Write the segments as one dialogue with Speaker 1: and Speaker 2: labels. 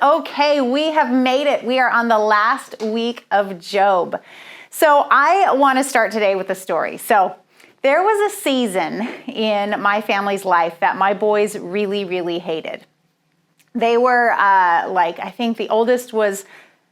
Speaker 1: Okay, we have made it. We are on the last week of Job. So I want to start today with a story. So there was a season in my family's life that my boys really, really hated. They were I think the oldest was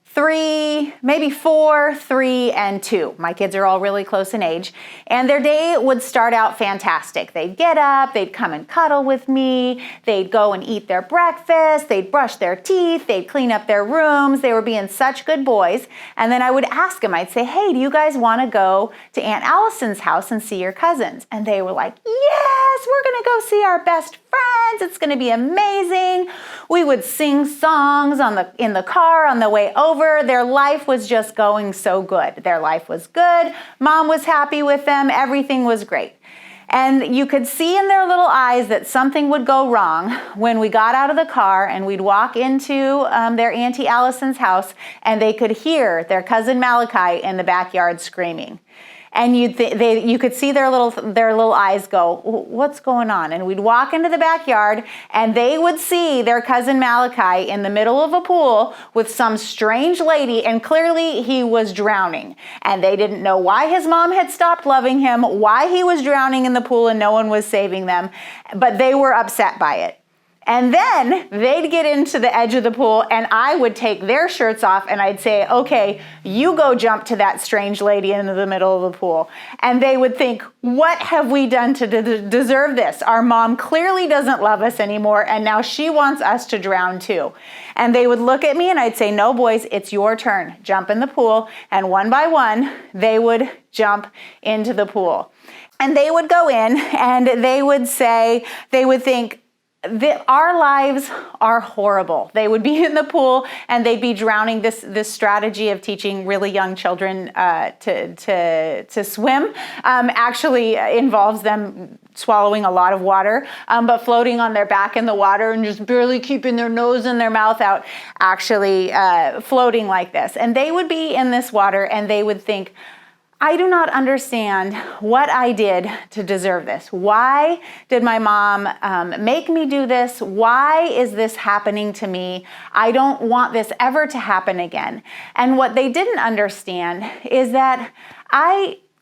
Speaker 1: 3, maybe 4, 3, and 2. My kids are all really close in age. And their day would start out fantastic. They'd get up, they'd come and cuddle with me, they'd go and eat their breakfast, they'd brush their teeth, they'd clean up their rooms. They were being such good boys. And then I would ask them, I'd say, hey, do you guys want to go to Aunt Allison's house and see your cousins? And they were like, yes, we're going to go see our best friends. It's going to be amazing. We would sing songs in the car on the way over. Their life was just going so good. Their life was good. Mom was happy with them. Everything was great. And you could see in their little eyes that something would go wrong when we got out of the car and we'd walk into their Auntie Allison's house, and they could hear their cousin Malachi in the backyard screaming. And you could see their little eyes go, what's going on? And we'd walk into the backyard, and they would see their cousin Malachi in the middle of a pool with some strange lady, and clearly he was drowning. And they didn't know why his mom had stopped loving him, why he was drowning in the pool and no one was saving them, but they were upset by it. And then they'd get into the edge of the pool, and I would take their shirts off and I'd say, okay, you go jump to that strange lady in the middle of the pool. And they would think, what have we done to deserve this? Our mom clearly doesn't love us anymore, and now she wants us to drown too. And they would look at me and I'd say, no, boys, it's your turn. Jump in the pool. And one by one, they would jump into the pool. And they would go in and they would think, our lives are horrible. They would be in the pool and they'd be drowning. This strategy of teaching really young children to swim actually involves them swallowing a lot of water, but floating on their back in the water and just barely keeping their nose and their mouth out, actually floating like this. And they would be in this water and they would think, I do not understand what I did to deserve this. Why did my mom make me do this? Why is this happening to me? I don't want this ever to happen again. And what they didn't understand is that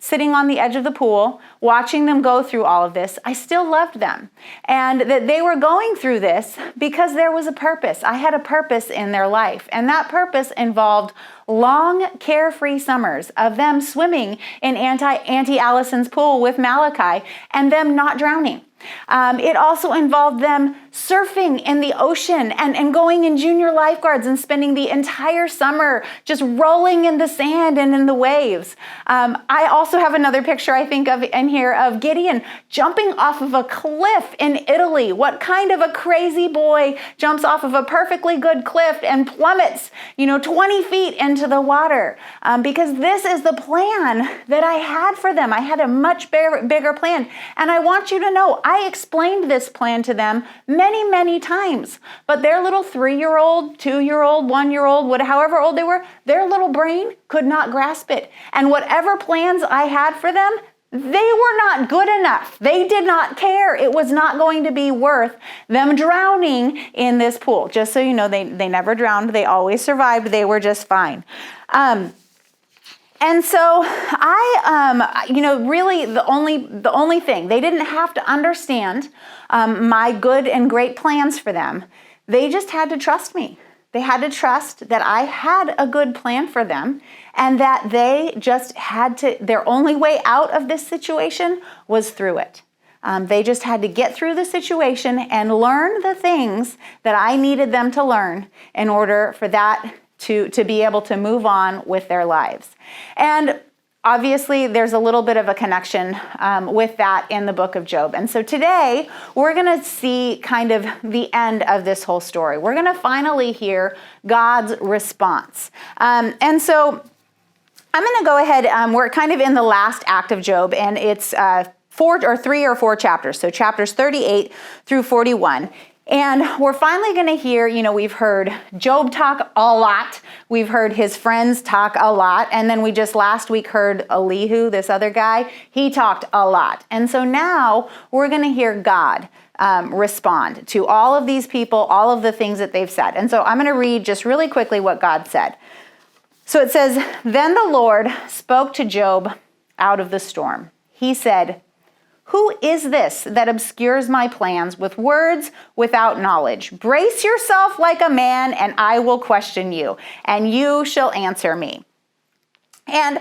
Speaker 1: sitting on the edge of the pool, watching them go through all of this, I still loved them. And that they were going through this because there was a purpose. I had a purpose in their life. And that purpose involved long, carefree summers of them swimming in Auntie Allison's pool with Malachi and them not drowning. It also involved them surfing in the ocean and going in junior lifeguards and spending the entire summer just rolling in the sand and in the waves. I also have another picture I think of in here of Gideon jumping off of a cliff in Italy. What kind of a crazy boy jumps off of a perfectly good cliff and plummets, 20 feet into the water? Because this is the plan that I had for them. I had a much bigger plan. And I want you to know, I explained this plan to them many, many times, but their little 3-year-old, 2-year-old, 1-year-old, however old they were, their little brain could not grasp it. And whatever plans I had for them, they were not good enough. They did not care. It was not going to be worth them drowning in this pool. Just so you know, they never drowned. They always survived. They were just fine. And so really the only thing, they didn't have to understand my good and great plans for them. They just had to trust me. They had to trust that I had a good plan for them and that they just had to, their only way out of this situation was through it. They just had to get through the situation and learn the things that I needed them to learn in order for that to be able to move on with their lives. And obviously, there's a little bit of a connection with that in the book of Job. And so today, we're going to see kind of the end of this whole story. We're going to finally hear God's response. And so I'm going to go ahead. We're kind of in the last act of Job, and it's 3 or 4 chapters. So chapters 38 through 41. And we're finally going to hear, we've heard Job talk a lot. We've heard his friends talk a lot. And then we just last week heard Elihu, this other guy. He talked a lot. And so now we're going to hear God respond to all of these people, all of the things that they've said. And so I'm going to read just really quickly what God said. So it says, "Then the Lord spoke to Job out of the storm. He said, 'Who is this that obscures my plans with words without knowledge? Brace yourself like a man, and I will question you, and you shall answer me.'" And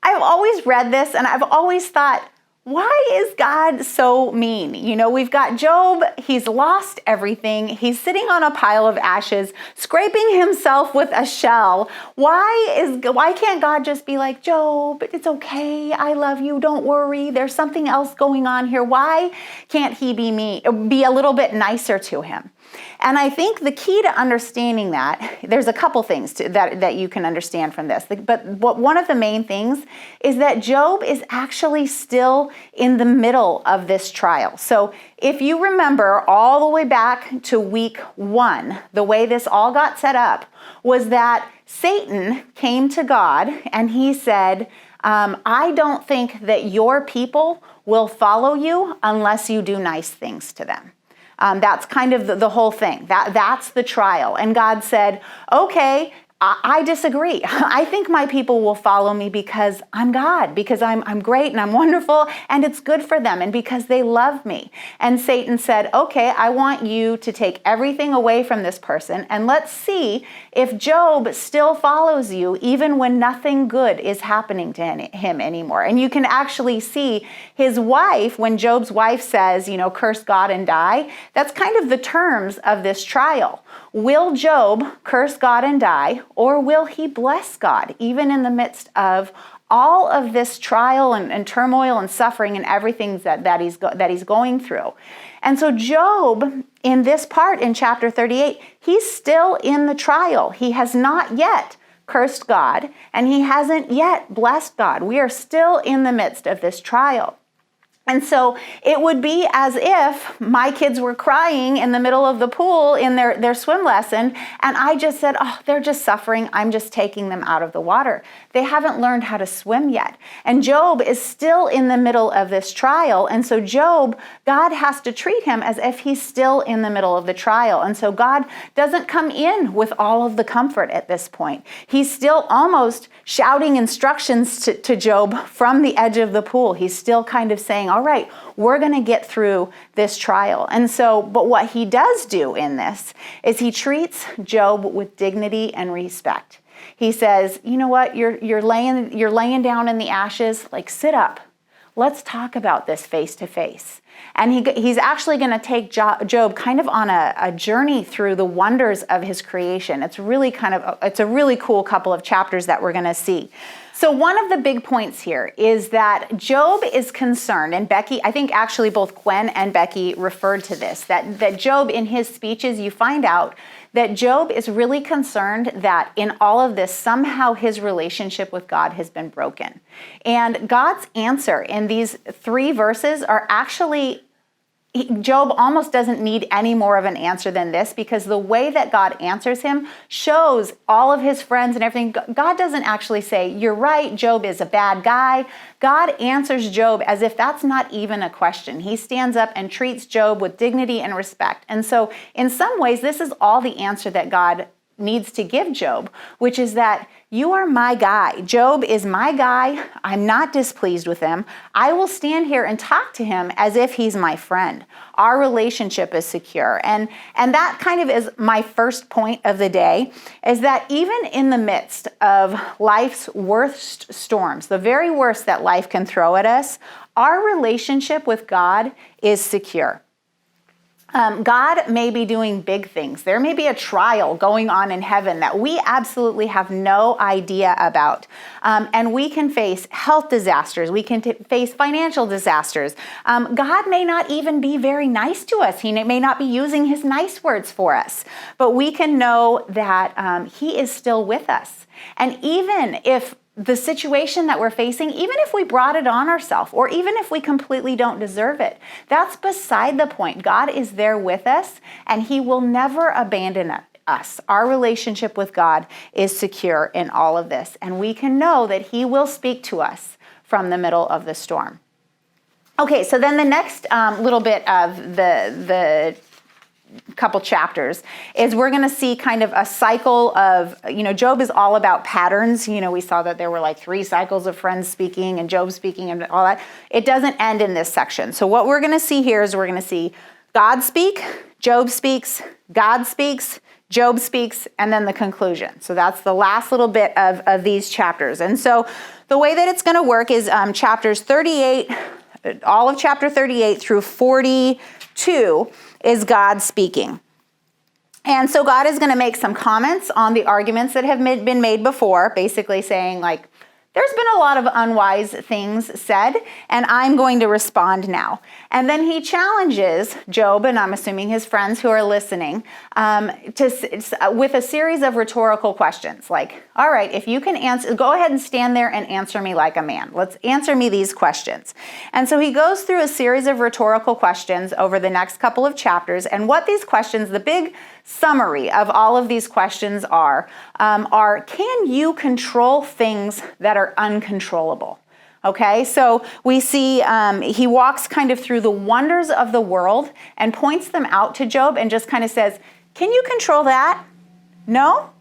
Speaker 1: I've always read this, and I've always thought, why is God so mean? You know, we've got Job, he's lost everything. He's sitting on a pile of ashes, scraping himself with a shell. Why can't God just be like, "Job, it's okay. I love you. Don't worry. There's something else going on here." Why can't he be a little bit nicer to him? And I think the key to understanding that, there's a couple things that you can understand from this. But one of the main things is that Job is actually still in the middle of this trial. So if you remember all the way back to week 1, the way this all got set up was that Satan came to God and he said, "I don't think that your people will follow you unless you do nice things to them." That's kind of the whole thing. That's the trial. And God said, "Okay, I disagree. I think my people will follow me because I'm God, because I'm great and I'm wonderful and it's good for them and because they love me." And Satan said, "Okay, I want you to take everything away from this person and let's see if Job still follows you even when nothing good is happening to him anymore." And you can actually see his wife, when Job's wife says, "Curse God and die," that's kind of the terms of this trial. Will Job curse God and die, or will he bless God, even in the midst of all of this trial and turmoil and suffering and everything that he's going through? And so Job, in this part in chapter 38, he's still in the trial. He has not yet cursed God, and he hasn't yet blessed God. We are still in the midst of this trial. And so it would be as if my kids were crying in the middle of the pool in their swim lesson, and I just said, "Oh, they're just suffering. I'm just taking them out of the water. They haven't learned how to swim yet." And Job is still in the middle of this trial. And so God has to treat him as if he's still in the middle of the trial. And so God doesn't come in with all of the comfort at this point. He's still almost shouting instructions to Job from the edge of the pool. He's still kind of saying, "All right, we're going to get through this trial." And so, but what he does do in this is he treats Job with dignity and respect. He says, "You know what? You're laying down in the ashes. Like, sit up. Let's talk about this face to face." And he's actually going to take Job kind of on a journey through the wonders of his creation. It's a really cool couple of chapters that we're going to see. So one of the big points here is that Job is concerned, and Becky, I think actually both Gwen and Becky referred to this, that Job in his speeches, you find out that Job is really concerned that in all of this, somehow his relationship with God has been broken. And God's answer in these 3 verses are actually, Job almost doesn't need any more of an answer than this, because the way that God answers him shows all of his friends and everything. God doesn't actually say, "You're right, Job is a bad guy." God answers Job as if that's not even a question. He stands up and treats Job with dignity and respect. And so in some ways, this is all the answer that God needs to give Job, which is that you are my guy. Job is my guy. I'm not displeased with him. I will stand here and talk to him as if he's my friend. Our relationship is secure. And that kind of is my first point of the day, is that even in the midst of life's worst storms, the very worst that life can throw at us, our relationship with God is secure. God may be doing big things. There may be a trial going on in heaven that we absolutely have no idea about. And we can face health disasters. We can face financial disasters. God may not even be very nice to us. He may not be using his nice words for us. But we can know that he is still with us. And even if the situation that we're facing, even if we brought it on ourselves, or even if we completely don't deserve it, that's beside the point. God is there with us, and he will never abandon us. Our relationship with God is secure in all of this, and we can know that he will speak to us from the middle of the storm. Okay, so then the next little bit of the couple chapters is we're going to see kind of a cycle of, Job is all about patterns. We saw that there were like 3 cycles of friends speaking and Job speaking and all that. It doesn't end in this section. So what we're going to see here is we're going to see God speak, Job speaks, God speaks, Job speaks, and then the conclusion. So that's the last little bit of these chapters. And so the way that it's going to work is chapters 38, all of chapter 38 through 42 is God speaking. And so God is going to make some comments on the arguments that have been made before, basically saying like, there's been a lot of unwise things said, and I'm going to respond now. And then he challenges Job, and I'm assuming his friends who are listening, with a series of rhetorical questions. Like, all right, if you can answer, go ahead and stand there and answer me like a man. Let's answer me these questions. And so he goes through a series of rhetorical questions over the next couple of chapters. And what these questions, the big summary of all of these questions are can you control things that are uncontrollable? Okay, so we see he walks kind of through the wonders of the world and points them out to Job and just kind of says, can you control that? No?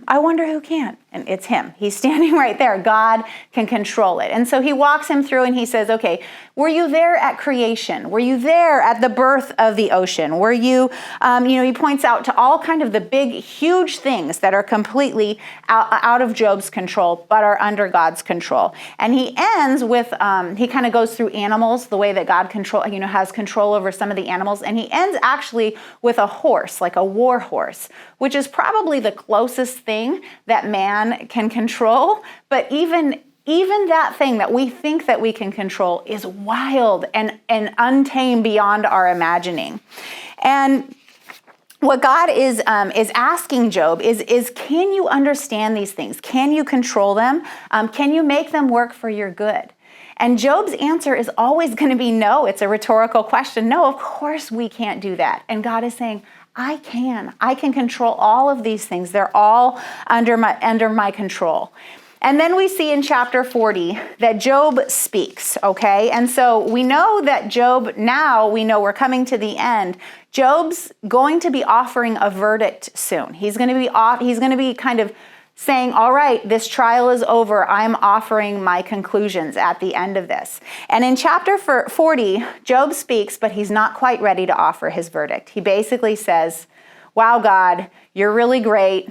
Speaker 1: I wonder who can. And it's him. He's standing right there. God can control it. And so he walks him through and he says, okay, were you there at creation? Were you there at the birth of the ocean? Were you, he points out to all kind of the big, huge things that are completely out of Job's control, but are under God's control. And he ends with, he kind of goes through animals, the way that God has control over some of the animals. And he ends actually with a horse, like a war horse, which is probably the closest thing that man can control. But even that thing that we think that we can control is wild and untamed beyond our imagining. And what God is asking Job is can you understand these things? Can you control them? Can you make them work for your good? And Job's answer is always going to be no. It's a rhetorical question. No, of course we can't do that. And God is saying, I can control all of these things. They're all under my control. And then we see in chapter 40 that Job speaks, okay? And so we know that Job, now we know we're coming to the end. Job's going to be offering a verdict soon. He's going to be kind of saying, all right, this trial is over. I'm offering my conclusions at the end of this. And in chapter 40, Job speaks, but he's not quite ready to offer his verdict. He basically says, wow, God, you're really great.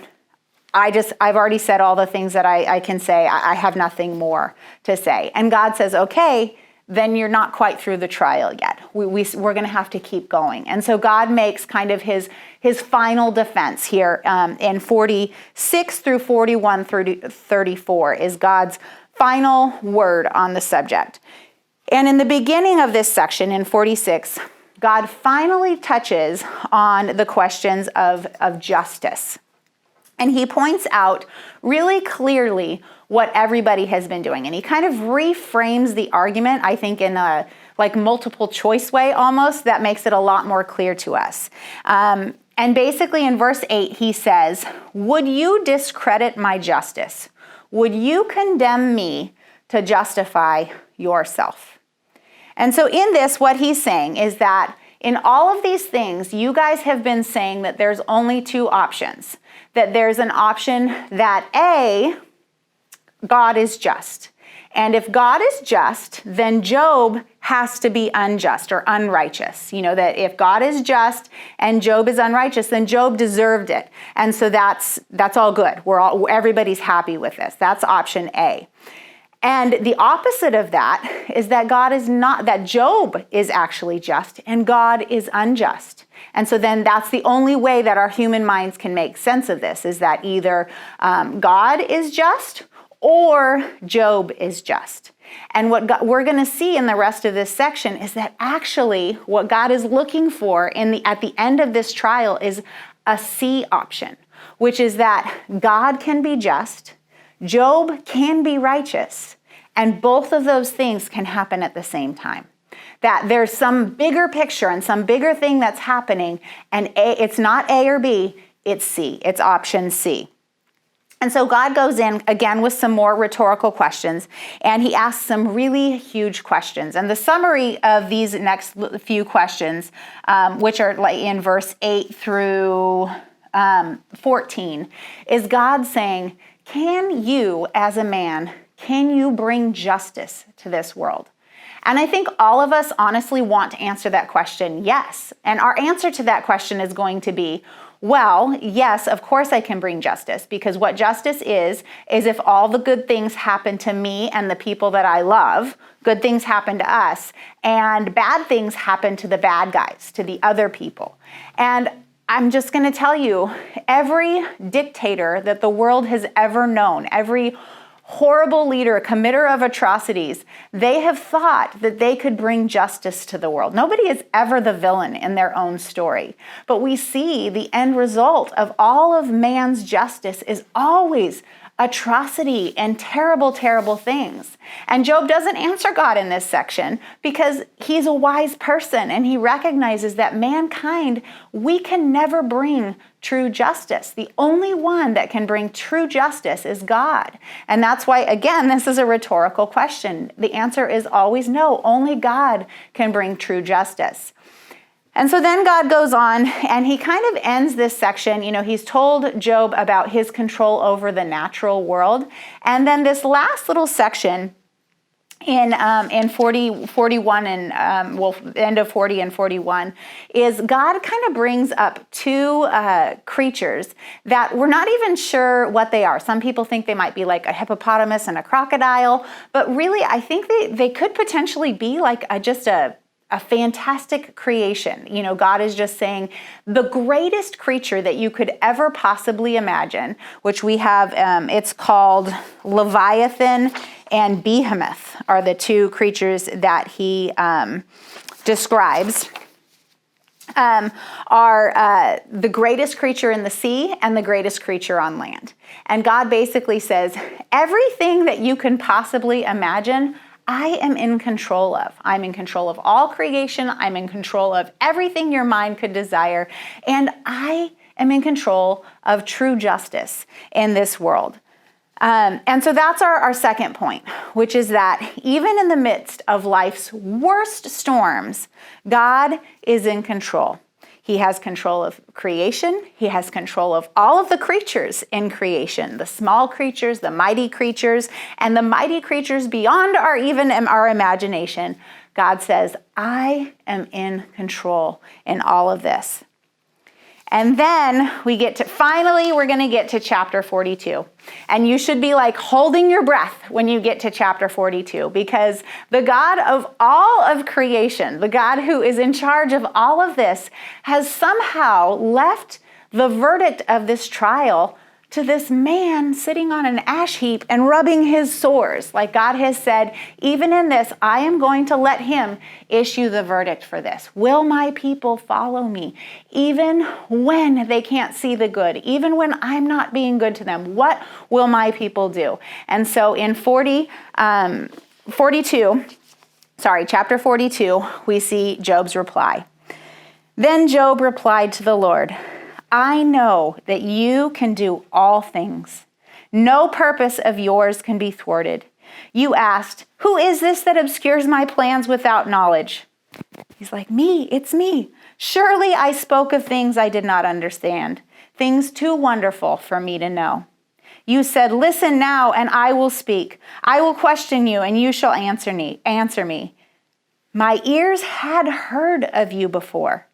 Speaker 1: I've already said all the things that I can say. I have nothing more to say. And God says, okay, then you're not quite through the trial yet. We're going to have to keep going. And so God makes kind of his final defense here in 46 through 41 through 34 is God's final word on the subject. And in the beginning of this section, in 46, God finally touches on the questions of justice. And he points out really clearly what everybody has been doing. And he kind of reframes the argument, I think, in a like multiple choice way almost, that makes it a lot more clear to us. And basically in verse 8, he says, would you discredit my justice? Would you condemn me to justify yourself? And so in this, what he's saying is that in all of these things, you guys have been saying that there's only 2 options. That there's an option that A, God is just. And if God is just, then Job has to be unjust or unrighteous. That if God is just and Job is unrighteous, then Job deserved it. And so that's all good. Everybody's happy with this. That's option A. And the opposite of that is that that Job is actually just and God is unjust. And so then that's the only way that our human minds can make sense of this, is that either God is just or Job is just. And what we're going to see in the rest of this section is that actually what God is looking for at the end of this trial is a C option, which is that God can be just, Job can be righteous, and both of those things can happen at the same time. That there's some bigger picture and some bigger thing that's happening, and it's not A or B, it's C. It's option C. And so God goes in again with some more rhetorical questions, and he asks some really huge questions. And the summary of these next few questions, which are like in verse 8 through 14, is God saying, can you as a man, can you bring justice to this world? And I think all of us honestly want to answer that question, yes. And our answer to that question is going to be, well, yes, of course I can bring justice, because what justice is if all the good things happen to me and the people that I love, good things happen to us, and bad things happen to the bad guys, to the other people. And I'm just going to tell you, every dictator that the world has ever known, every horrible leader, committer of atrocities, they have thought that they could bring justice to the world. Nobody is ever the villain in their own story. But we see the end result of all of man's justice is always atrocity and terrible, terrible things. And Job doesn't answer God in this section because he's a wise person and he recognizes that mankind, we can never bring true justice. The only one that can bring true justice is God. And that's why, again, this is a rhetorical question. The answer is always no. Only God can bring true justice. And so then God goes on and he kind of ends this section. You know, he's told Job about his control over the natural world. And then this last little section in 41 and end of 40 and 41 is God kind of brings up two creatures that we're not even sure what they are. Some people think they might be like a hippopotamus and a crocodile, but really I think they could potentially be like just a fantastic creation. You know, God is just saying the greatest creature that you could ever possibly imagine, which we have, it's called Leviathan and Behemoth are the two creatures that he describes. Are the greatest creature in the sea and the greatest creature on land. And God basically says, everything that you can possibly imagine, I am in control of. I'm in control of all creation. I'm in control of everything your mind could desire. And I am in control of true justice in this world. And so that's our second point, which is that even in the midst of life's worst storms, God is in control. He has control of creation. He has control of all of the creatures in creation, the small creatures, the mighty creatures, and the mighty creatures beyond our imagination. God says, I am in control in all of this. And then we're going to get to chapter 42. And you should be like holding your breath when you get to chapter 42, because the God of all of creation, the God who is in charge of all of this, has somehow left the verdict of this trial to this man sitting on an ash heap and rubbing his sores. Like God has said, even in this, I am going to let him issue the verdict for this. Will my people follow me? Even when they can't see the good, even when I'm not being good to them, what will my people do? And so in chapter 42, we see Job's reply. Then Job replied to the Lord, I know that you can do all things. No purpose of yours can be thwarted. You asked, who is this that obscures my plans without knowledge? He's like, me, it's me. Surely I spoke of things I did not understand, things too wonderful for me to know. You said, listen now and I will speak. I will question you and you shall answer me. My ears had heard of you before,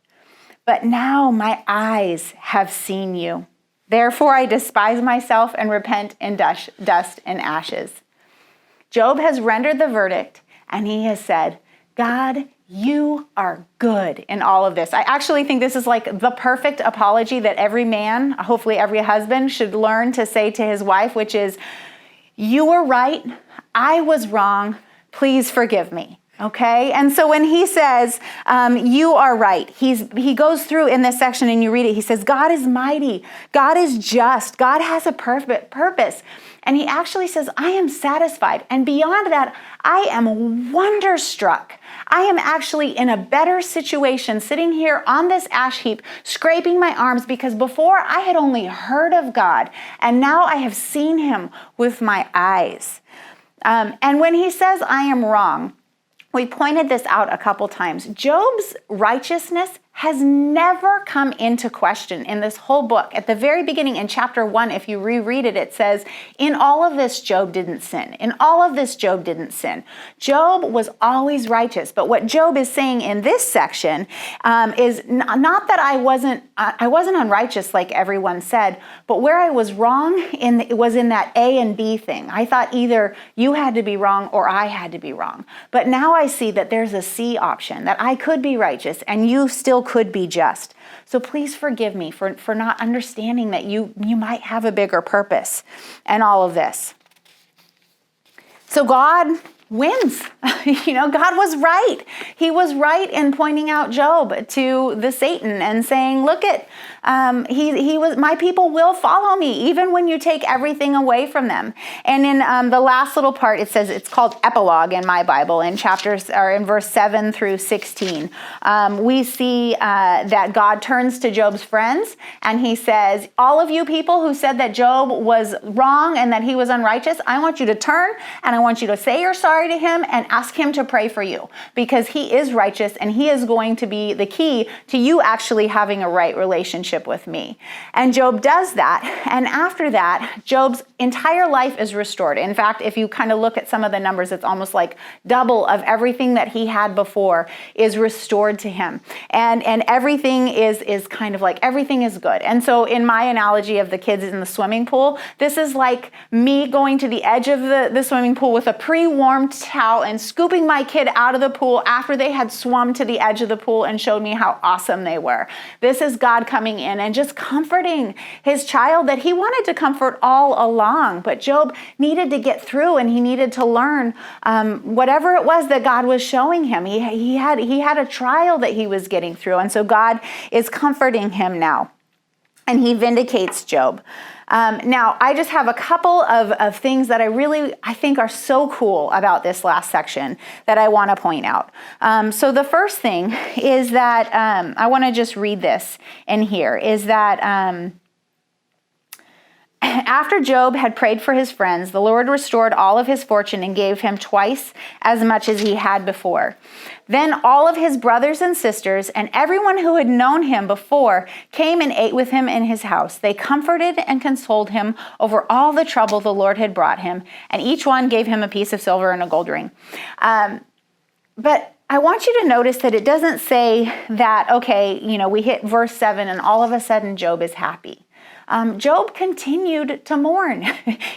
Speaker 1: but now my eyes have seen you. Therefore I despise myself and repent in dust and ashes. Job has rendered the verdict and he has said, God, you are good in all of this. I actually think this is like the perfect apology that every man, hopefully every husband, should learn to say to his wife, which is, you were right, I was wrong, please forgive me. Okay, and so when he says, you are right, he goes through in this section and you read it, he says, God is mighty, God is just, God has a perfect purpose. And he actually says, I am satisfied. And beyond that, I am wonderstruck. I am actually in a better situation sitting here on this ash heap, scraping my arms, because before I had only heard of God, and now I have seen him with my eyes. And when he says, I am wrong, we pointed this out a couple times. Job's righteousness has never come into question in this whole book. At the very beginning in chapter 1, if you reread it, it says, in all of this, Job didn't sin. In all of this, Job didn't sin. Job was always righteous. But what Job is saying in this section is not that I wasn't unrighteous like everyone said, but where I was wrong was in that A and B thing. I thought either you had to be wrong or I had to be wrong. But now I see that there's a C option, that I could be righteous and you still could be just. So please forgive me for not understanding that you might have a bigger purpose and all of this. So God wins. God was right. He was right in pointing out Job to the Satan and saying, look at, my people will follow me even when you take everything away from them. And in the last little part, it says, it's called epilogue in my Bible, in chapters, or in verse 7 through 16. We see that God turns to Job's friends and he says, all of you people who said that Job was wrong and that he was unrighteous, I want you to turn and I want you to say you're sorry to him and ask him to pray for you, because he is righteous and he is going to be the key to you actually having a right relationship with me. And Job does that. And after that, Job's entire life is restored. In fact, if you kind of look at some of the numbers, it's almost like double of everything that he had before is restored to him. And everything is kind of like, everything is good. And so in my analogy of the kids in the swimming pool, this is like me going to the edge of the swimming pool with a pre-warmed towel and scooping my kid out of the pool after they had swum to the edge of the pool and showed me how awesome they were. This is God coming in and just comforting his child that he wanted to comfort all along. But Job needed to get through and he needed to learn whatever it was that God was showing him. He had a trial that he was getting through. And so God is comforting him now. And he vindicates Job. Now, I just have a couple of things that I think are so cool about this last section that I want to point out. So the first thing is that, I want to just read this in here, is that after Job had prayed for his friends, the Lord restored all of his fortune and gave him twice as much as he had before. Then all of his brothers and sisters and everyone who had known him before came and ate with him in his house. They comforted and consoled him over all the trouble the Lord had brought him, and each one gave him a piece of silver and a gold ring. But I want you to notice that it doesn't say that, okay, we hit verse 7 and all of a sudden Job is happy. Job continued to mourn.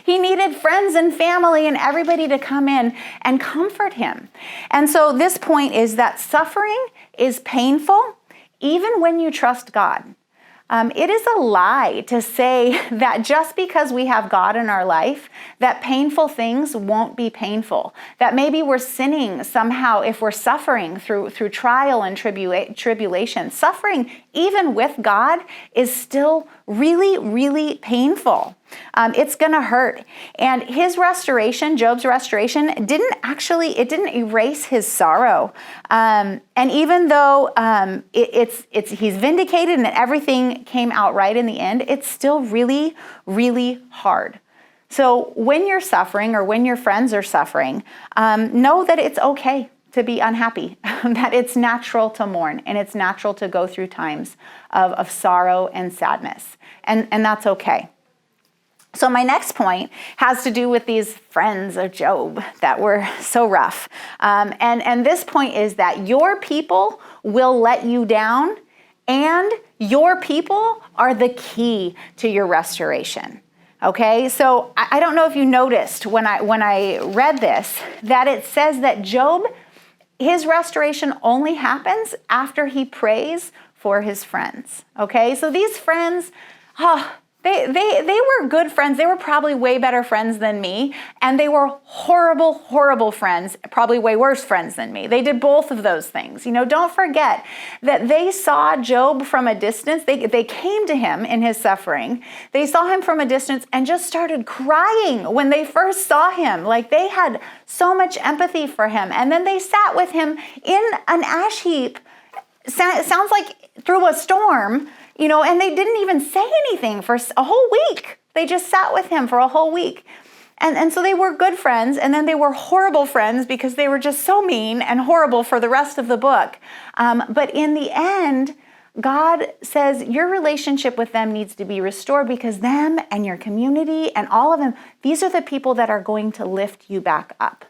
Speaker 1: He needed friends and family and everybody to come in and comfort him. And so this point is that suffering is painful even when you trust God. It is a lie to say that just because we have God in our life, that painful things won't be painful. That maybe we're sinning somehow if we're suffering through trial and tribulation. Suffering, even with God, is still really, really painful. It's going to hurt. And his restoration, Job's restoration, didn't erase his sorrow. And even though he's vindicated and everything came out right in the end, it's still really, really hard. So when you're suffering or when your friends are suffering, know that it's okay to be unhappy, that it's natural to mourn and it's natural to go through times of sorrow and sadness. And that's okay. So my next point has to do with these friends of Job that were so rough. And this point is that your people will let you down, and your people are the key to your restoration. Okay, so I don't know if you noticed when I read this that it says that Job, his restoration only happens after he prays for his friends. Okay, so these friends, They were good friends. They were probably way better friends than me, and they were horrible, horrible friends, probably way worse friends than me. They did both of those things. Don't forget that they saw Job from a distance. They came to him in his suffering. They saw him from a distance and just started crying when they first saw him. Like, they had so much empathy for him. And then they sat with him in an ash heap. Sounds like through a storm, and they didn't even say anything for a whole week. They just sat with him for a whole week. And so they were good friends, and then they were horrible friends because they were just so mean and horrible for the rest of the book. But in the end, God says your relationship with them needs to be restored because them and your community and all of them, these are the people that are going to lift you back up.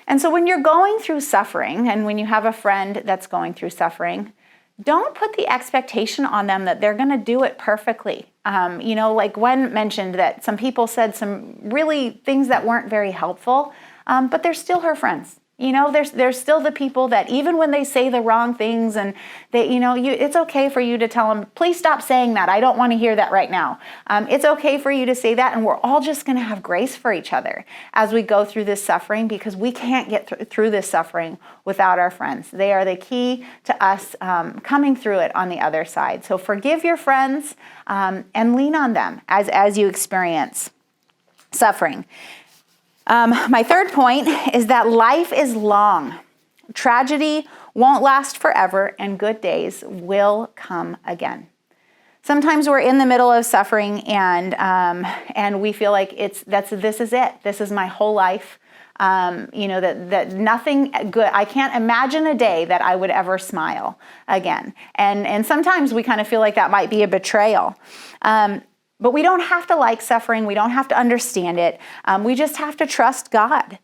Speaker 1: And so when you're going through suffering, and when you have a friend that's going through suffering, don't put the expectation on them that they're going to do it perfectly. Like Gwen mentioned that some people said some really things that weren't very helpful, but they're still her friends. There's still the people that even when they say the wrong things and they, it's okay for you to tell them, please stop saying that. I don't want to hear that right now. It's okay for you to say that. And we're all just going to have grace for each other as we go through this suffering, because we can't get through this suffering without our friends. They are the key to us coming through it on the other side. So forgive your friends and lean on them as you experience suffering. My third point is that life is long. Tragedy won't last forever, and good days will come again. Sometimes we're in the middle of suffering, and we feel like this is it. This is my whole life. That nothing good. I can't imagine a day that I would ever smile again. And sometimes we kind of feel like that might be a betrayal. But we don't have to like suffering. We don't have to understand it. We just have to trust God.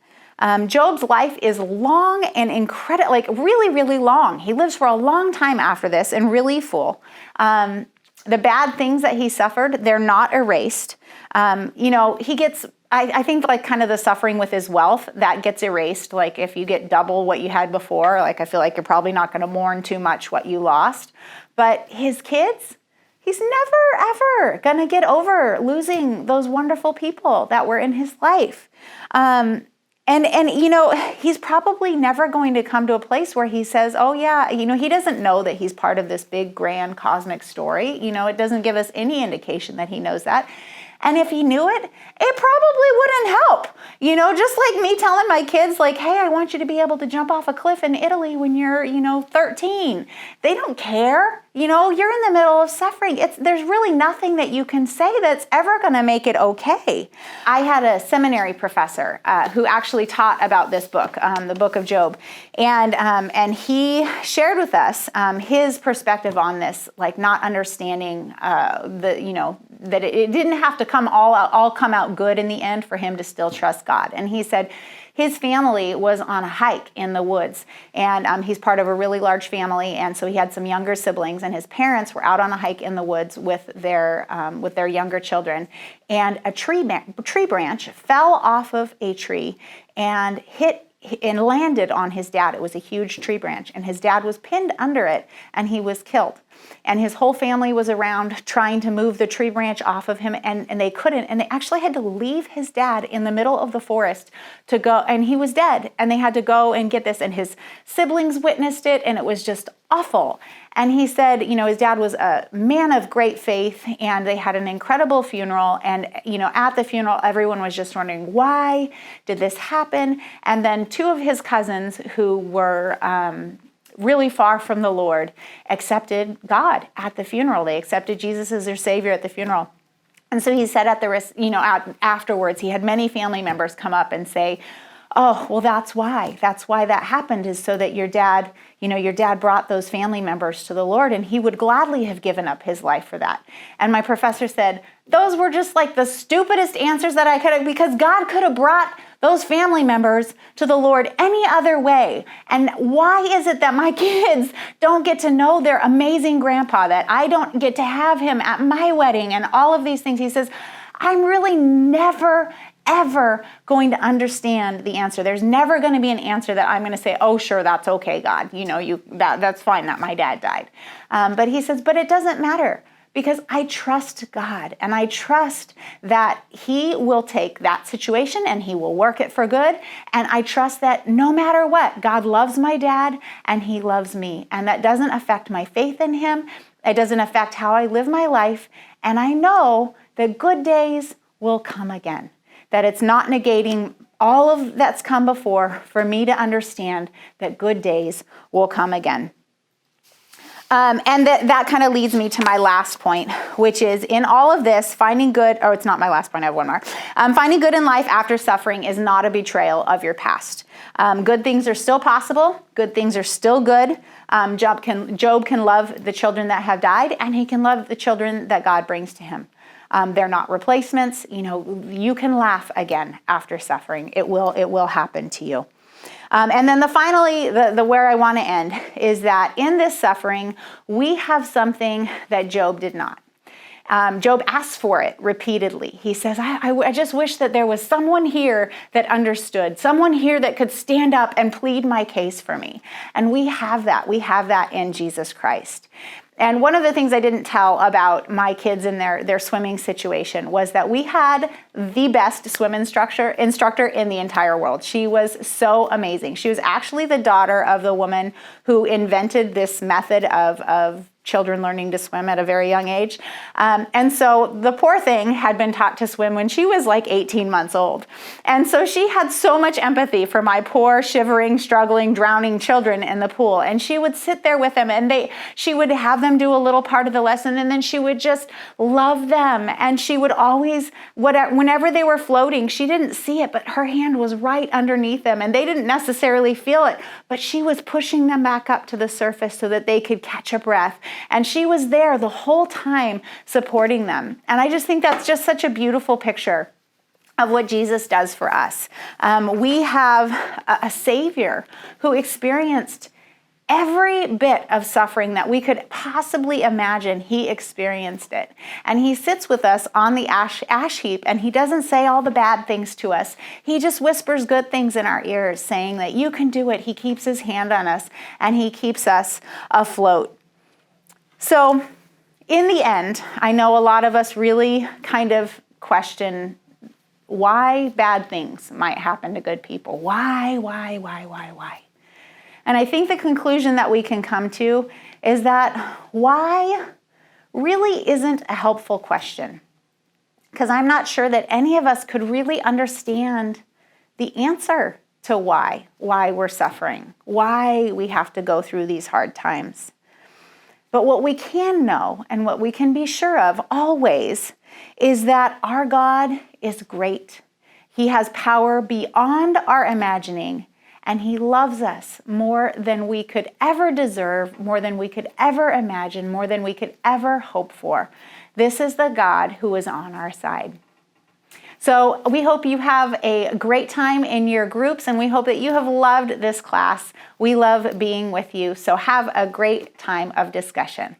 Speaker 1: Job's life is long and incredible, like really, really long. He lives for a long time after this and really full. The bad things that he suffered, they're not erased. He gets, I think like kind of the suffering with his wealth, that gets erased. Like if you get double what you had before, like I feel like you're probably not going to mourn too much what you lost. But his kids, he's never, ever going to get over losing those wonderful people that were in his life. He's probably never going to come to a place where he says, oh yeah, he doesn't know that he's part of this big, grand cosmic story. It doesn't give us any indication that he knows that. And if he knew it, it probably wouldn't help. Just like me telling my kids, like, hey, I want you to be able to jump off a cliff in Italy when you're, 13. They don't care. You're in the middle of suffering. There's really nothing that you can say that's ever going to make it okay. I had a seminary professor who actually taught about this book, the Book of Job, and he shared with us his perspective on this, like not understanding that it didn't have to all come out good in the end for him to still trust God. And he said his family was on a hike in the woods, and he's part of a really large family, and so he had some younger siblings, and his parents were out on a hike in the woods with their younger children, and a tree branch fell off of a tree and hit and landed on his dad. It was a huge tree branch, and his dad was pinned under it, and he was killed. And his whole family was around trying to move the tree branch off of him, and they couldn't. And they actually had to leave his dad in the middle of the forest to go, and he was dead. And they had to go and get this, and his siblings witnessed it, and it was just awful. And he said, his dad was a man of great faith, and they had an incredible funeral. And, at the funeral, everyone was just wondering, why did this happen? And then two of his cousins who were really far from the Lord accepted God at the funeral. They accepted Jesus as their Savior at the funeral. And so he said afterwards, he had many family members come up and say, oh, well, that's why that happened, is so that your dad brought those family members to the Lord, and he would gladly have given up his life for that. And my professor said, those were just like the stupidest answers that I could have, because God could have brought those family members to the Lord any other way. And why is it that my kids don't get to know their amazing grandpa, that I don't get to have him at my wedding and all of these things? He says, I'm really never, ever going to understand the answer. There's never going to be an answer that I'm going to say, oh, sure, that's okay, God. That's fine that my dad died. But he says, but it doesn't matter, because I trust God, and I trust that He will take that situation and He will work it for good. And I trust that no matter what, God loves my dad and He loves me. And that doesn't affect my faith in Him. It doesn't affect how I live my life. And I know that good days will come again, that it's not negating all of that's come before for me to understand that good days will come again. And that kind of leads me to my last point, which is in all of this, finding good, or it's not my last point, I have one more. Finding good in life after suffering is not a betrayal of your past. Good things are still possible. Good things are still good. Job can love the children that have died, and he can love the children that God brings to him. They're not replacements. You can laugh again after suffering. It will happen to you. And then finally, the where I want to end is that in this suffering, we have something that Job did not. Job asks for it repeatedly. He says, I just wish that there was someone here that understood, someone here that could stand up and plead my case for me. And we have that. We have that in Jesus Christ. And one of the things I didn't tell about my kids and their swimming situation was that we had the best swim instructor in the entire world. She was so amazing. She was actually the daughter of the woman who invented this method of children learning to swim at a very young age. And so the poor thing had been taught to swim when she was like 18 months old. And so she had so much empathy for my poor, shivering, struggling, drowning children in the pool. And she would sit there with them, and she would have them do a little part of the lesson, and then she would just love them. And she would always, whenever they were floating, she didn't see it, but her hand was right underneath them, and they didn't necessarily feel it, but she was pushing them back up to the surface so that they could catch a breath. And she was there the whole time supporting them. And I just think that's just such a beautiful picture of what Jesus does for us. We have a Savior who experienced every bit of suffering that we could possibly imagine. He experienced it. And He sits with us on the ash heap, and He doesn't say all the bad things to us. He just whispers good things in our ears, saying that you can do it. He keeps His hand on us, and He keeps us afloat. So in the end, I know a lot of us really kind of question why bad things might happen to good people. Why? And I think the conclusion that we can come to is that why really isn't a helpful question. Because I'm not sure that any of us could really understand the answer to why we're suffering, why we have to go through these hard times. But what we can know and what we can be sure of always is that our God is great. He has power beyond our imagining, and He loves us more than we could ever deserve, more than we could ever imagine, more than we could ever hope for. This is the God who is on our side. So we hope you have a great time in your groups, and we hope that you have loved this class. We love being with you, so have a great time of discussion.